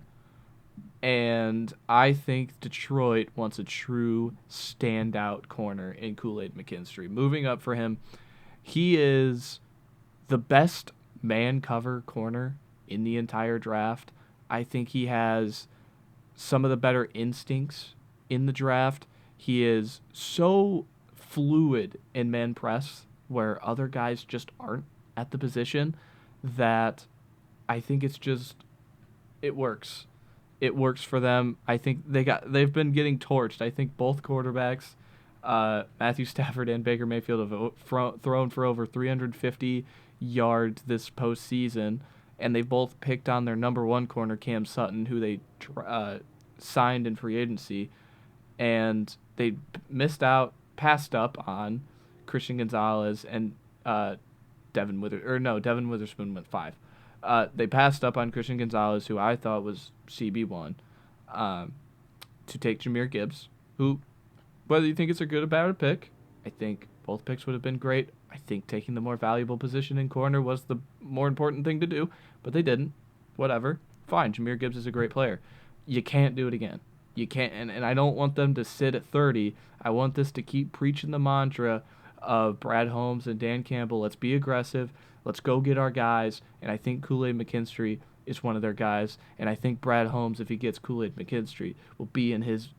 And I think Detroit wants a true standout corner in Kool-Aid Mckinstry. Moving up for him, he is the best man cover corner in the entire draft. I think he has some of the better instincts in the draft. He is so fluid in man press where other guys just aren't at the position that I think it works. It works for them. I think they've been getting torched. I think both quarterbacks, Matthew Stafford and Baker Mayfield, have thrown for over 350 yards this postseason, and they both picked on their number one corner, Cam Sutton, who they signed in free agency, and they passed up on Christian Gonzalez and Devin Witherspoon went 5. They passed up on Christian Gonzalez, who I thought was CB1, to take Jahmyr Gibbs, who, whether you think it's a good or bad pick, I think both picks would have been great. I think taking the more valuable position in corner was the more important thing to do, but they didn't. Whatever. Fine, Jahmyr Gibbs is a great player. You can't do it again. You can't, and I don't want them to sit at 30. I want this to keep preaching the mantra of Brad Holmes and Dan Campbell. Let's be aggressive. Let's go get our guys. And I think Kool-Aid Mckinstry is one of their guys. And I think Brad Holmes, if he gets Kool-Aid Mckinstry, will be in his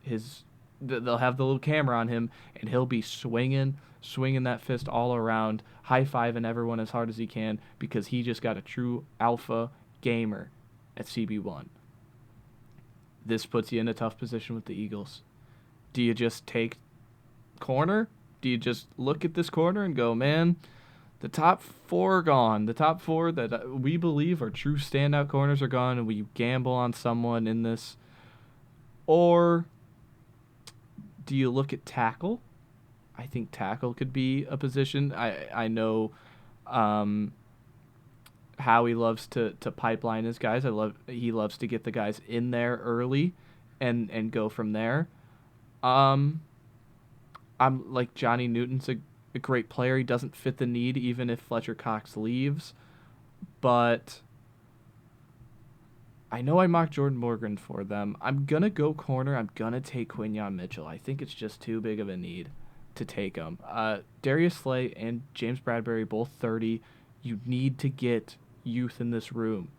they'll have the little camera on him, and he'll be swinging that fist all around, high-fiving everyone as hard as he can, because he just got a true alpha gamer at CB1. This puts you in a tough position with the Eagles. Do you just take corner? Do you just look at this corner and go, man, The top four are gone. The top four that we believe are true standout corners are gone, and we gamble on someone in this. Or do you look at tackle? I think tackle could be a position. I know how he loves to pipeline his guys. He loves to get the guys in there early and go from there. I'm like Johnny Newton's a great player. He doesn't fit the need even if Fletcher Cox leaves. But I know I mocked Jordan Morgan for them. I'm going to go corner. I'm going to take Quinyon Mitchell. I think it's just too big of a need to take him. Darius Slay and James Bradbury, both 30. You need to get youth in this room.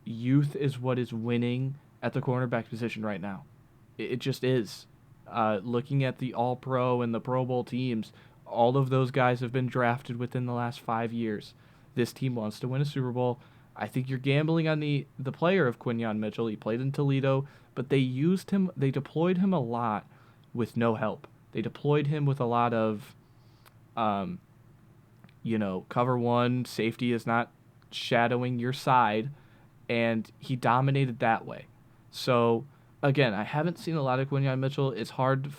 Youth is what is winning at the cornerback position right now. It just is. Looking at the All-Pro and the Pro Bowl teams, all of those guys have been drafted within the last 5 years. This team wants to win a Super Bowl. I think you're gambling on the player of Quinyon Mitchell. He played in Toledo, but they deployed him a lot with no help. They deployed him with a lot of, cover one, safety is not shadowing your side, and he dominated that way. So, again, I haven't seen a lot of Quinyon Mitchell. It's hard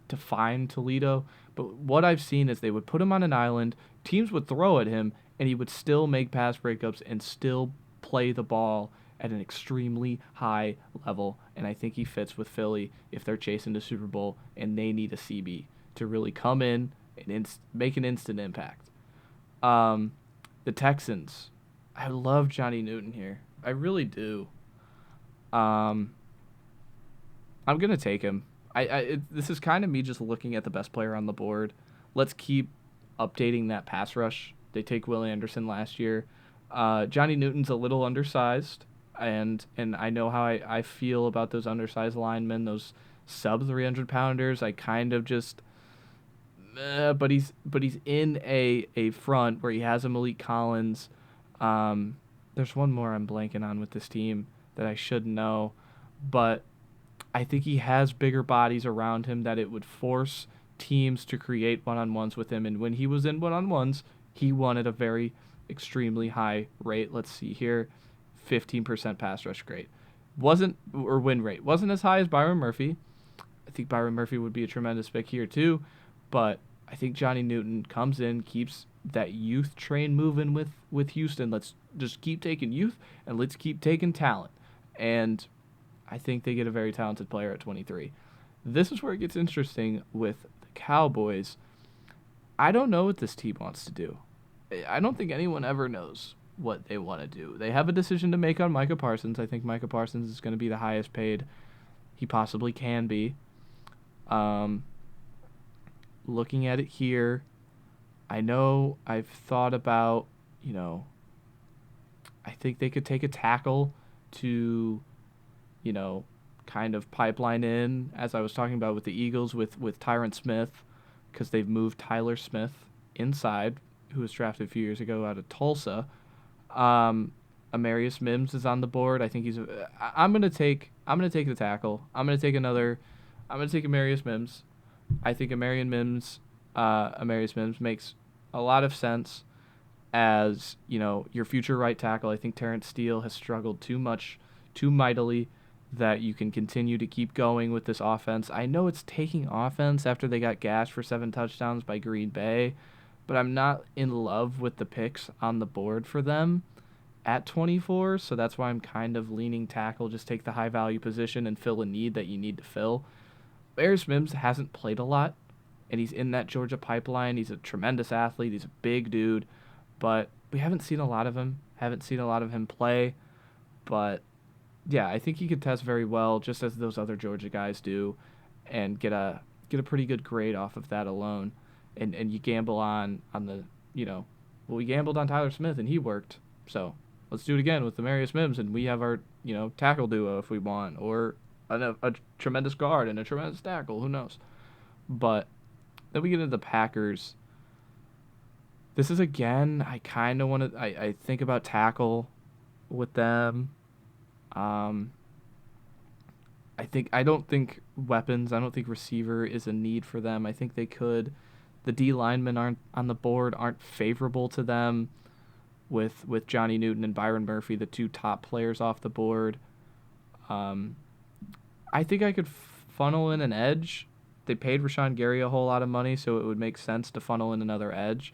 to find Toledo, but what I've seen is they would put him on an island, teams would throw at him, and he would still make pass breakups and still play the ball at an extremely high level. And I think he fits with Philly if they're chasing the Super Bowl and they need a CB to really come in and make an instant impact. The Texans, I love Johnny Newton here. I really do. I'm going to take him. This is kind of me just looking at the best player on the board. Let's keep updating that pass rush. They take Will Anderson last year. Johnny Newton's a little undersized, and I know how I feel about those undersized linemen, those sub 300-pounders. I kind of just, but he's in a front where he has a Malik Collins. There's one more I'm blanking on with this team that I should know, but I think he has bigger bodies around him that it would force teams to create one-on-ones with him. And when he was in one-on-ones, he won at a very extremely high rate. Let's see here, 15% pass rush rate. Win rate. Wasn't as high as Byron Murphy. I think Byron Murphy would be a tremendous pick here too, but I think Johnny Newton comes in, keeps that youth train moving with Houston. Let's just keep taking youth and let's keep taking talent. And I think they get a very talented player at 23. This is where it gets interesting with the Cowboys. I don't know what this team wants to do. I don't think anyone ever knows what they want to do. They have a decision to make on Micah Parsons. I think Micah Parsons is going to be the highest paid he possibly can be. Looking at it here, I know I've thought about, I think they could take a tackle to, kind of pipeline in, as I was talking about with the Eagles with Tyron Smith, because they've moved Tyler Smith inside, who was drafted a few years ago out of Tulsa. Amarius Mims is on the board. I think I'm gonna take the tackle. I'm gonna take Amarius Mims. I think Amarius Mims makes a lot of sense as, your future right tackle. I think Terrence Steele has struggled too mightily that you can continue to keep going with this offense. I know it's taking offense after they got gashed for 7 touchdowns by Green Bay, but I'm not in love with the picks on the board for them at 24, so that's why I'm kind of leaning tackle. Just take the high-value position and fill a need that you need to fill. Amarius Mims hasn't played a lot, and he's in that Georgia pipeline. He's a tremendous athlete. He's a big dude, but we haven't seen a lot of him. Haven't seen a lot of him play, but yeah, I think he could test very well, just as those other Georgia guys do, and get a pretty good grade off of that alone. And you gamble on the, we gambled on Tyler Smith and he worked. So let's do it again with Amarius Mims, and we have our, tackle duo if we want, or a tremendous guard and a tremendous tackle. Who knows? But then we get into the Packers. This is, again, I kind of want to, I think about tackle with them. I don't think weapons, I don't think receiver is a need for them. I think they could The D linemen aren't on the board, aren't favorable to them with Johnny Newton and Byron Murphy, the two top players off the board. I think I could funnel in an edge. They paid Rashawn Gary a whole lot of money, so it would make sense to funnel in another edge.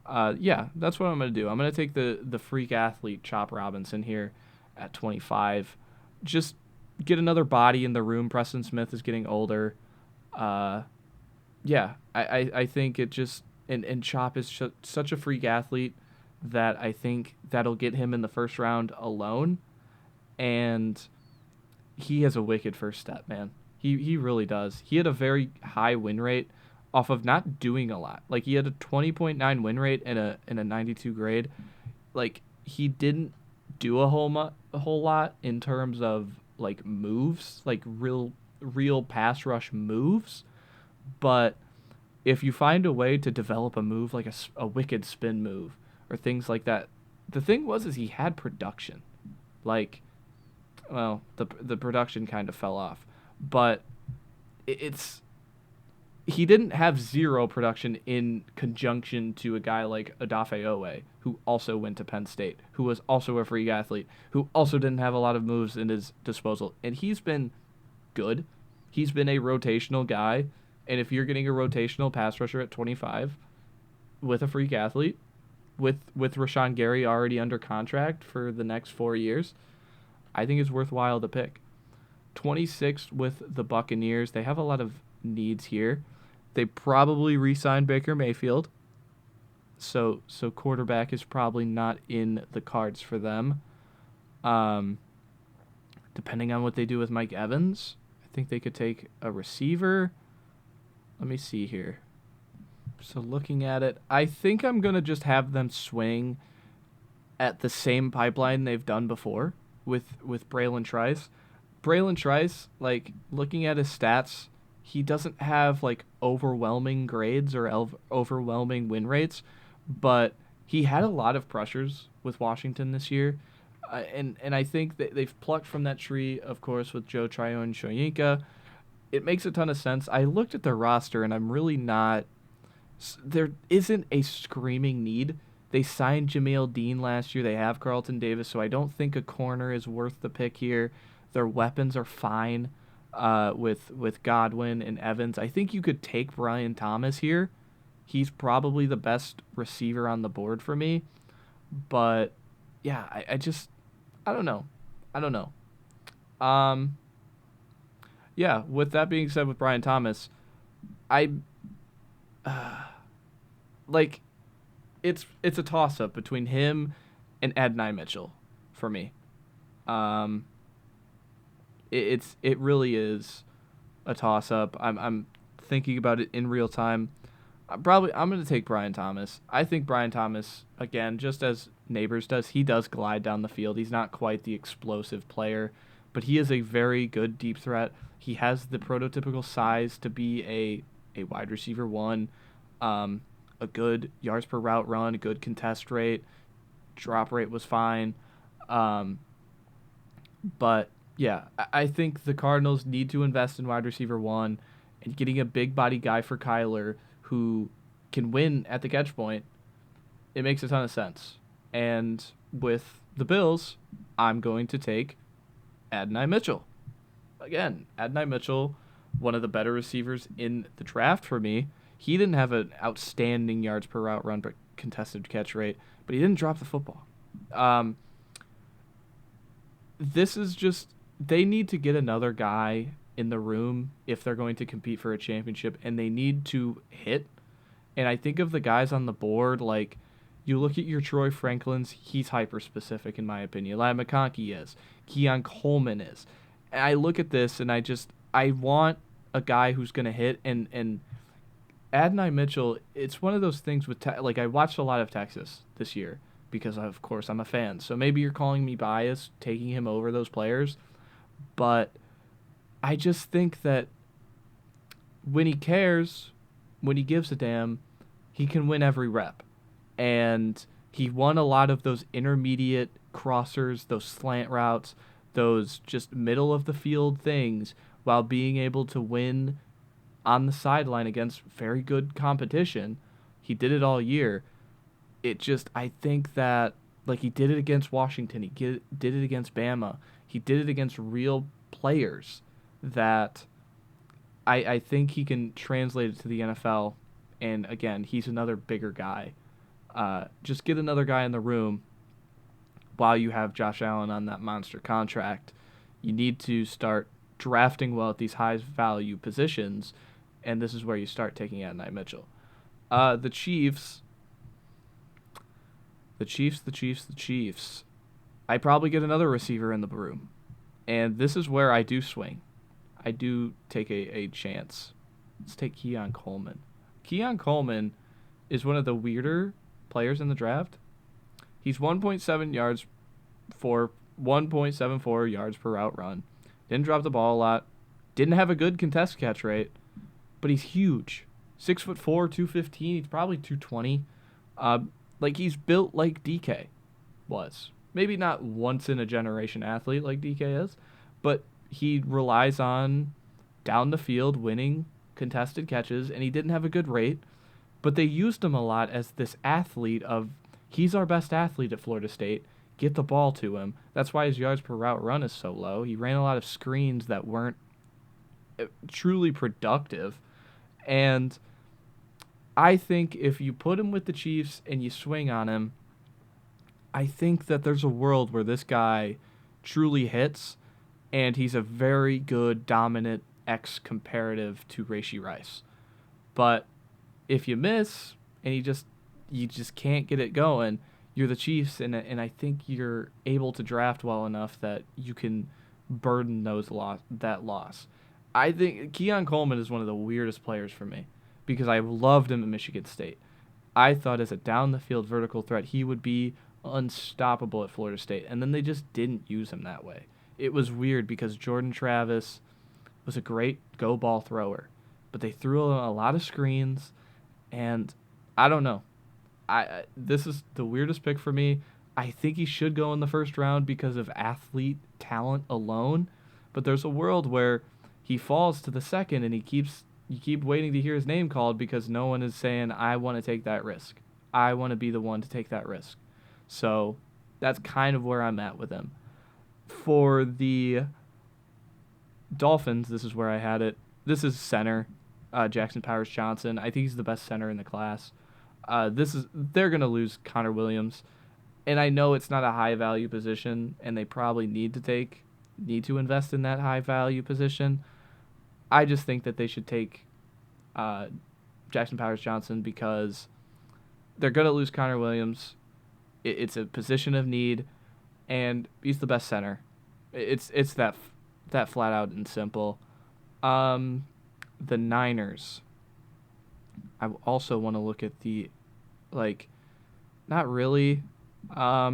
Yeah, that's what I'm going to do. I'm going to take the freak athlete Chop Robinson here at 25. Just get another body in the room. Preston Smith is getting older. Yeah, I think it just and Chop is such a freak athlete that I think that'll get him in the first round alone, and he has a wicked first step, man. He really does. He had a very high win rate off of not doing a lot. Like, he had a 20.9 win rate and a 92 grade. Like, he didn't do a whole lot in terms of like moves, like real pass rush moves, but if you find a way to develop a move like a wicked spin move or things like that, the thing is he had production. Like, well, the production kind of fell off, but he didn't have zero production in conjunction to a guy like Odafe Owe, who also went to Penn State, who was also a freak athlete, who also didn't have a lot of moves in his disposal, and he's been good. He's been a rotational guy, and if you're getting a rotational pass rusher at 25 with a freak athlete, with Rashawn Gary already under contract for the next 4 years, I think it's worthwhile to pick. 26 with the Buccaneers. They have a lot of needs here. They probably re-signed Baker Mayfield, so quarterback is probably not in the cards for them. Depending on what they do with Mike Evans, I think they could take a receiver. Let me see here. So looking at it, I think I'm going to just have them swing at the same pipeline they've done before with Braylon Trice. Braylon Trice, like, looking at his stats, he doesn't have like overwhelming grades or overwhelming win rates, but he had a lot of pressures with Washington this year. And I think that they've plucked from that tree, of course, with Joe Tryon-Shoyinka. It makes a ton of sense. I looked at their roster, and I'm really not... There isn't a screaming need. They signed Jameel Dean last year. They have Carlton Davis, so I don't think a corner is worth the pick here. Their weapons are fine with Godwin and Evans. I think you could take Brian Thomas here. He's probably the best receiver on the board for me. But, yeah, I don't know. Yeah, with that being said, with Brian Thomas, it's a toss-up between him and Adonai Mitchell for me. It really is a toss-up. I'm thinking about it in real time. I'm going to take Brian Thomas. I think Brian Thomas, again, just as Nabers does, he does glide down the field. He's not quite the explosive player, but he is a very good deep threat. He has the prototypical size to be a wide receiver one, a good yards per route run, a good contest rate, drop rate was fine. But yeah, I think the Cardinals need to invest in wide receiver one, and getting a big body guy for Kyler who can win at the catch point, it makes a ton of sense. And with the Bills, I'm going to take Adonai Mitchell. Again, Adonai Mitchell, one of the better receivers in the draft for me. He didn't have an outstanding yards per route run, but contested catch rate, but he didn't drop the football. This is just, they need to get another guy in the room if they're going to compete for a championship, and they need to hit. And I think of the guys on the board, like, you look at your Troy Franklins, he's hyper-specific in my opinion. Eli McConkey is. Keon Coleman is. And I look at this, and I want a guy who's going to hit, and Adonai Mitchell, it's one of those things with, I watched a lot of Texas this year because, of course, I'm a fan. So maybe you're calling me biased, taking him over those players. But I just think that when he cares, when he gives a damn, he can win every rep. And he won a lot of those intermediate crossers, those slant routes, those just middle of the field things, while being able to win on the sideline against very good competition. He did it all year. I think that, like, he did it against Washington. Did it against Bama. He did it against real players that I think he can translate it to the NFL. And, again, he's another bigger guy. Just get another guy in the room while you have Josh Allen on that monster contract. You need to start drafting well at these high-value positions, and this is where you start taking Adonai Mitchell. The Chiefs. I probably get another receiver in the room, and this is where I do swing. I do take a chance. Let's take Keon Coleman. Keon Coleman is one of the weirder players in the draft. He's 1.74 yards per route run. Didn't drop the ball a lot. Didn't have a good contest catch rate, but he's huge. 6'4", 215. He's probably 220. He's built like DK was. Maybe not once in a generation athlete like DK is, but he relies on down the field winning contested catches, and he didn't have a good rate, but they used him a lot as this athlete of, he's our best athlete at Florida State. Get the ball to him. That's why his yards per route run is so low. He ran a lot of screens that weren't truly productive. And I think if you put him with the Chiefs and you swing on him, I think that there's a world where this guy truly hits, and he's a very good, dominant X comparative to Rashee Rice. But if you miss and you just can't get it going, you're the Chiefs, and I think you're able to draft well enough that you can burden that loss. I think Keon Coleman is one of the weirdest players for me because I loved him at Michigan State. I thought as a down-the-field vertical threat, he would be unstoppable at Florida State, and then they just didn't use him that way. It was weird because Jordan Travis was a great go-ball thrower, but they threw a lot of screens, and I don't know. This is the weirdest pick for me. I think he should go in the first round because of athlete talent alone, but there's a world where he falls to the second and you keep waiting to hear his name called because no one is saying, I want to take that risk. I want to be the one to take that risk. So that's kind of where I'm at with him. For the Dolphins, this is where I had it. This is center, Jackson Powers Johnson. I think he's the best center in the class. They're going to lose Connor Williams, and I know it's not a high value position, and they probably need to invest in that high value position. I just think that they should take Jackson Powers Johnson because they're going to lose Connor Williams. It's a position of need, and he's the best center. It's that flat out and simple. The Niners. I also want to look at the, not really. Let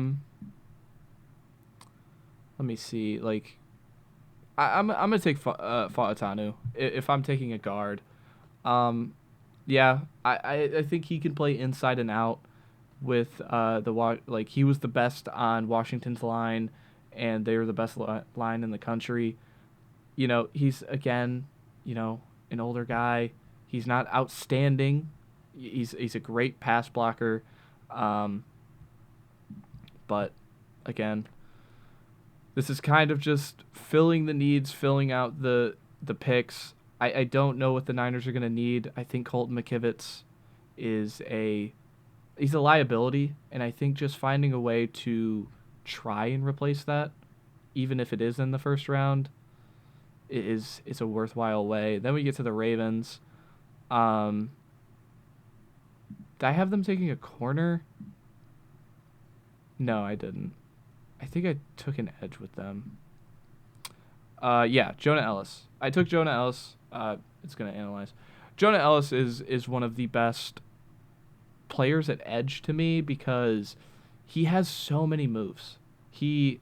me see. I'm gonna take Fa'atanu if I'm taking a guard. Yeah, I think he can play inside and out with he was the best on Washington's line, and they were the best line in the country. He's again, an older guy. He's not outstanding. He's a great pass blocker. But again, this is kind of just filling the needs, filling out the picks. I don't know what the Niners are going to need. I think Colton McKivitz he's a liability, and I think just finding a way to try and replace that, even if it is in the first round, is a worthwhile way. Then we get to the Ravens. Did I have them taking a corner? No, I didn't. I think I took an edge with them. Yeah, Jonah Ellis. I took Jonah Ellis. It's going to analyze. Jonah Ellis is one of the best players at edge to me because he has so many moves. He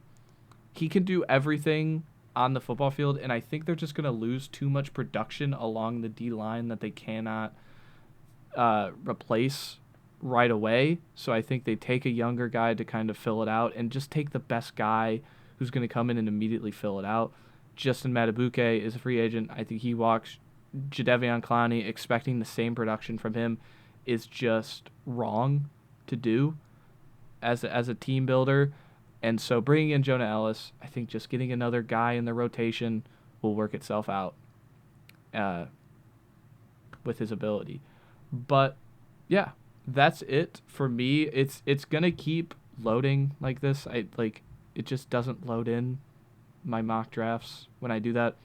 can do everything on the football field, and I think they're just going to lose too much production along the D-line that they cannot replace right away. So I think they take a younger guy to kind of fill it out and just take the best guy who's going to come in and immediately fill it out. Justin Matabuke is a free agent. I think he walks. Jadeveon Clowney, expecting the same production from him is just wrong to do as a team builder. And so bringing in Jonah Ellis, I think just getting another guy in the rotation will work itself out with his ability. But yeah, that's it for me. It's gonna keep loading like this. It just doesn't load in my mock drafts when I do that.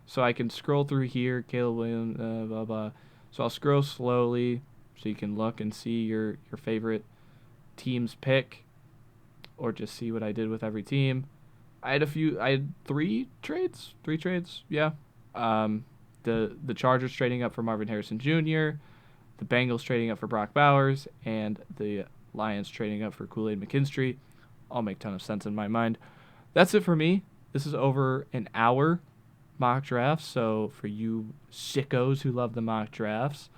So I can scroll through here, Caleb Williams, blah blah. So I'll scroll slowly so you can look and see your favorite team's pick, or just see what I did with every team. I had three trades, yeah. The Chargers trading up for Marvin Harrison Jr., the Bengals trading up for Brock Bowers, and the Lions trading up for Kool-Aid McKinstry. All make a ton of sense in my mind. That's it for me. This is over an hour mock drafts, so for you sickos who love the mock drafts,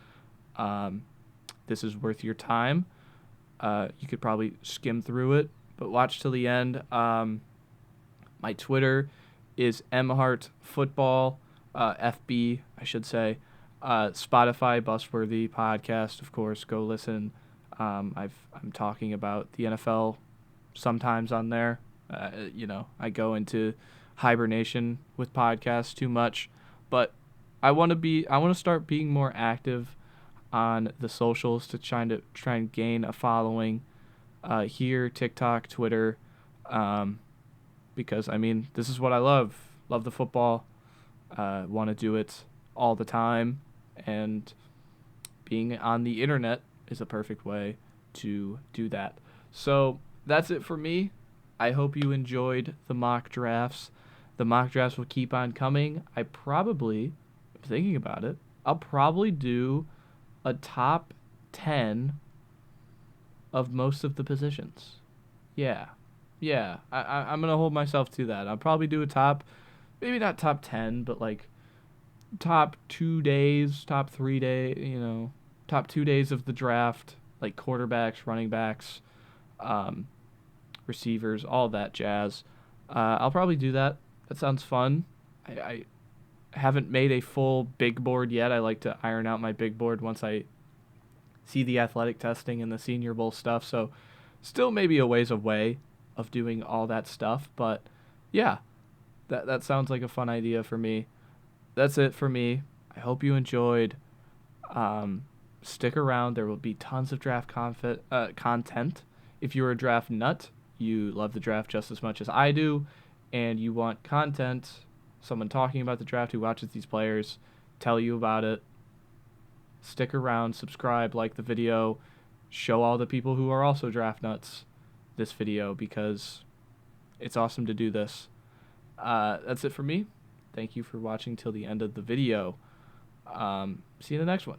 this is worth your time. You could probably skim through it, but watch till the end. My Twitter is mhartfootball, FB, I should say. Spotify, Busworthy podcast, of course. Go listen. I'm talking about the NFL sometimes on there. I go into hibernation with podcasts too much, but I want to start being more active on the socials to try and gain a following here, TikTok, Twitter, because this is what I love the football, want to do it all the time, and being on the internet is a perfect way to do that. So that's it for me. I hope you enjoyed the mock drafts. The mock drafts will keep on coming. Thinking about it, I'll probably do a top 10 of most of the positions. Yeah. I'm going to hold myself to that. I'll probably do maybe not top 10, but like top 2 days, top 3 days, top 2 days of the draft, like quarterbacks, running backs, receivers, all that jazz. I'll probably do that. That sounds fun. I haven't made a full big board yet. I like to iron out my big board once I see the athletic testing and the Senior Bowl stuff. So still maybe a ways away of doing all that stuff. But yeah, that sounds like a fun idea for me. That's it for me. I hope you enjoyed. Stick around. There will be tons of draft content. If you're a draft nut, you love the draft just as much as I do, and you want content, someone talking about the draft who watches these players, tell you about it, stick around, subscribe, like the video, show all the people who are also draft nuts this video, because it's awesome to do this. That's it for me. Thank you for watching till the end of the video. See you in the next one.